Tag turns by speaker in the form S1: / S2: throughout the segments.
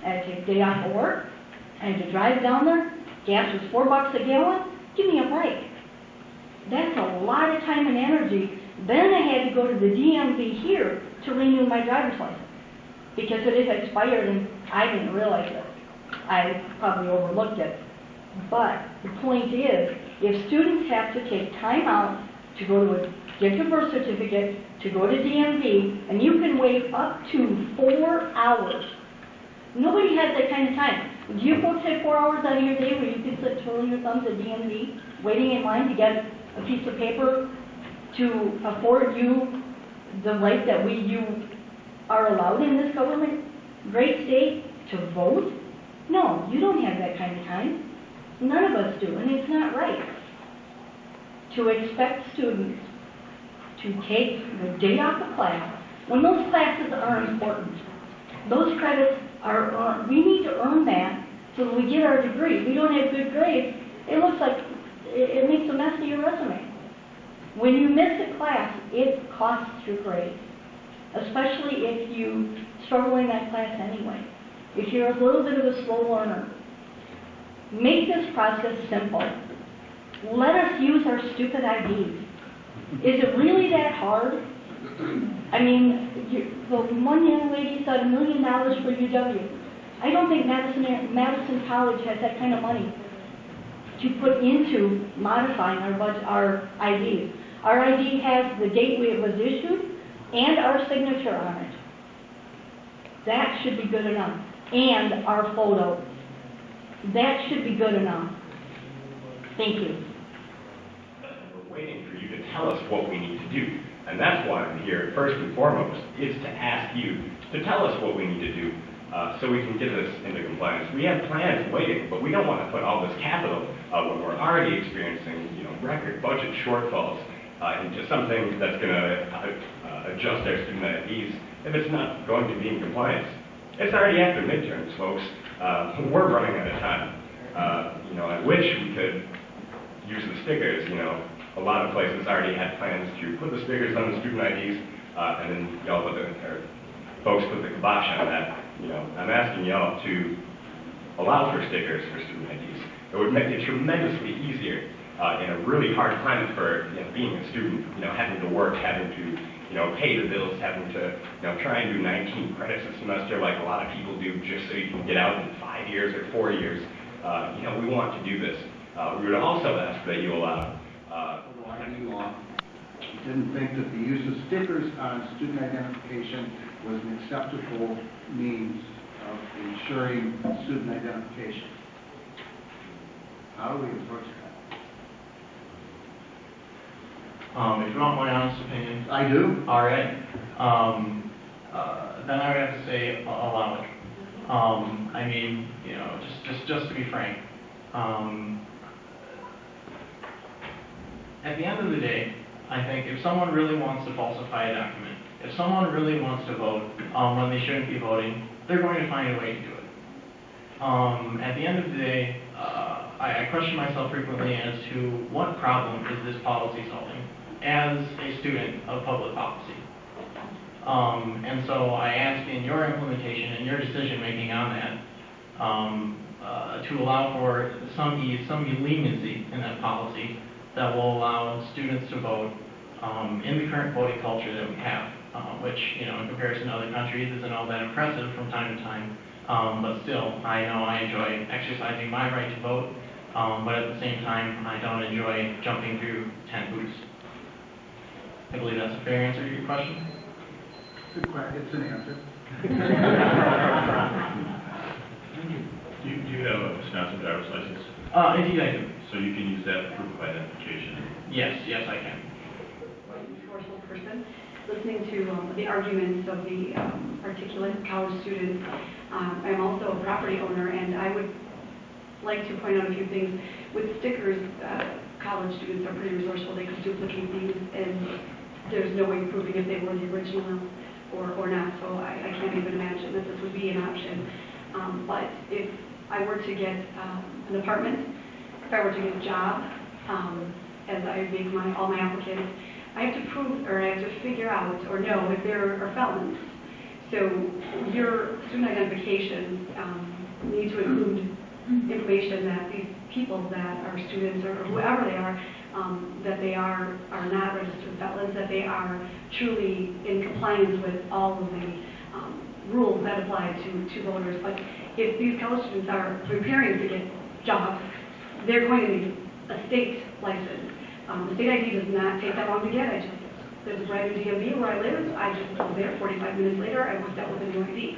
S1: I had to take a day off of work, I had to drive down there, gas was $4 a gallon, give me a break. That's a lot of time and energy. Then I had to go to the DMV here to renew my driver's license because it had expired and I didn't realize it. I probably overlooked it. But the point is, if students have to take time out to go to get a birth certificate, to go to DMV, and you can wait up to 4 hours. Nobody has that kind of time. Do you folks have 4 hours out of your day where you can sit twiddling your thumbs at DMV, waiting in line to get a piece of paper to afford you the right that you are allowed in this government, great state, to vote? No, you don't have that kind of time. None of us do, and it's not right to expect students to take the day off of class when those classes are important. Those credits are earned. We need to earn that so that we get our degree. If we don't have good grades, it looks like it makes a mess of your resume. When you miss a class, it costs your grade, especially if you struggle in that class anyway. If you're a little bit of a slow learner, make this process simple. Let us use our stupid IDs. Is it really that hard? I mean, the one young lady said $1 million for UW. I don't think Madison College has that kind of money to put into modifying our IDs. Our ID has the date it was issued and our signature on it. That should be good enough. And our photo. That should be good enough. Thank you.
S2: We're waiting for you to tell us what we need to do. And that's why I'm here, first and foremost, is to ask you to tell us what we need to do so we can get this into compliance. We have plans waiting, but we don't want to put all this capital when we're already experiencing record budget shortfalls into something that's going to adjust our student IDs if it's not going to be in compliance. It's already after midterms, folks. We're running out of time. I wish we could use the stickers. A lot of places already had plans to put the stickers on the student IDs, and then y'all folks put the kibosh on that. I'm asking y'all to allow for stickers for student IDs. It would make it tremendously easier in a really hard climate for being a student. Having to work, having to pay the bills, having to try and do 19 credits a semester like a lot of people do just so you can get out in 5 years or 4 years. We want to do this. We would also ask that you allow.
S3: We didn't think that the use of stickers on student identification was an acceptable means of ensuring student identification. How do we approach that?
S4: If you want my honest opinion.
S3: I do.
S4: All right. Then I would have to say allow it. I mean, just to be frank. At the end of the day, I think if someone really wants to falsify a document, if someone really wants to vote when they shouldn't be voting, they're going to find a way to do it. At the end of the day, I question myself frequently as to what problem is this policy solving as a student of public policy. And so I ask in your implementation and your decision making on that to allow for some ease, some leniency in that policy that will allow students to vote in the current voting culture that we have, which, in comparison to other countries isn't all that impressive from time to time. But still, I know I enjoy exercising my right to vote, but at the same time, I don't enjoy jumping through 10 hoops. I believe that's a fair answer to your question.
S3: It's an answer.
S5: Do you have a Wisconsin driver's license?
S4: Indeed I do.
S5: So you can use that for proof of identification?
S4: Yes, I can.
S6: Resourceful person, listening to the arguments of the articulate college students. I'm also a property owner, and I would like to point out a few things. With stickers, college students are pretty resourceful. They could duplicate these, and there's no way of proving if they were the original or not. So I can't even imagine that this would be an option. But if I were to get an apartment, if I were to get a job, as I make all my applicants, I have to prove, or I have to figure out or know if there are felons. So your student identification need to include information that these people that are students or whoever they are, that they are not registered felons, that they are truly in compliance with all of the rules that apply to voters. But if these college students are preparing to get jobs, they're going to need a state license. The state ID does not take that long to get. There's a brand new G.A.B. where I live. I just was there 45 minutes later. I was dealt with a new ID.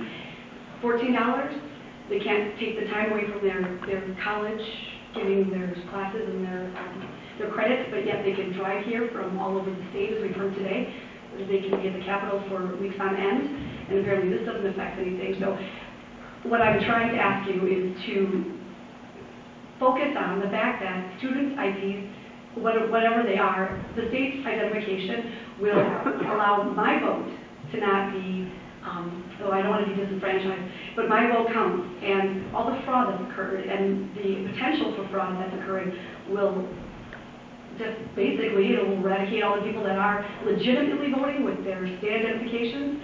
S6: $14. They can't take the time away from their college, getting their classes and their credits, but yet they can drive here from all over the state, as we've heard today. They can be at the Capitol for weeks on end, and apparently this doesn't affect anything. So what I'm trying to ask you is to focus on the fact that students' IDs, whatever they are, the state's identification will allow my vote to not be, I don't want to be disenfranchised, but my vote counts, and all the fraud that's occurred and the potential for fraud that's occurring will just basically, it will eradicate all the people that are legitimately voting with their state identifications.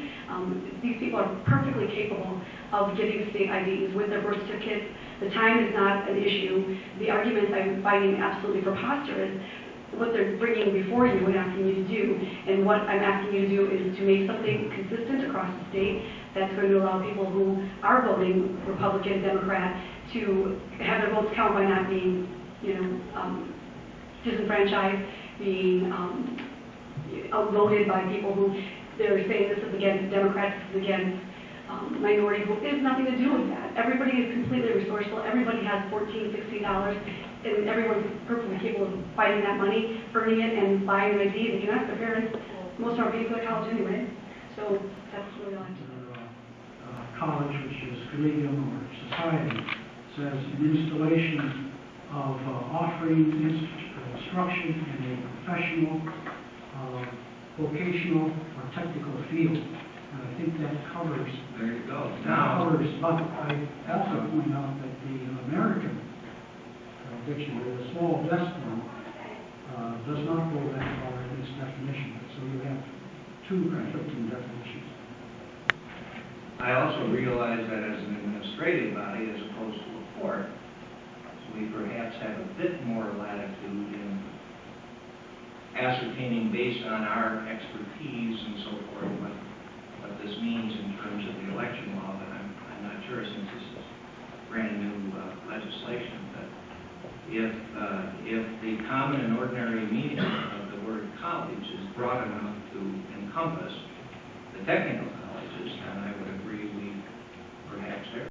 S6: These people are perfectly capable of getting state IDs with their birth certificates. The time is not an issue. The arguments I'm finding absolutely preposterous, what they're bringing before you and asking you to do, and what I'm asking you to do is to make something consistent across the state that's going to allow people who are voting Republican, Democrat, to have their votes count by not being, disenfranchised, being outvoted by people who they're saying this is against Democrats, this is against minorities. Well, it has nothing to do with that. Everybody is completely resourceful. Everybody has $14, $16, and everyone's perfectly capable of finding that money, earning it, and buying an ID. They can ask their parents. Most are paying for their college anyway. So that's really all I have to say.
S7: College, which is collegium or society, says an installation of offering instruction in a professional, vocational, or technical field. And I think that covers.
S3: There you go.
S7: That covers. But I also point out that the American dictionary, the small desk one, does not go that far in its definition. So you have two conflicting definitions.
S8: I also realize that as an administrative body, as opposed to a court, we perhaps have a bit more latitude in ascertaining based on our expertise and so forth what this means in terms of the election law. But I'm not sure, since this is brand new legislation. But if the common and ordinary meaning of the word college is broad enough to encompass the technical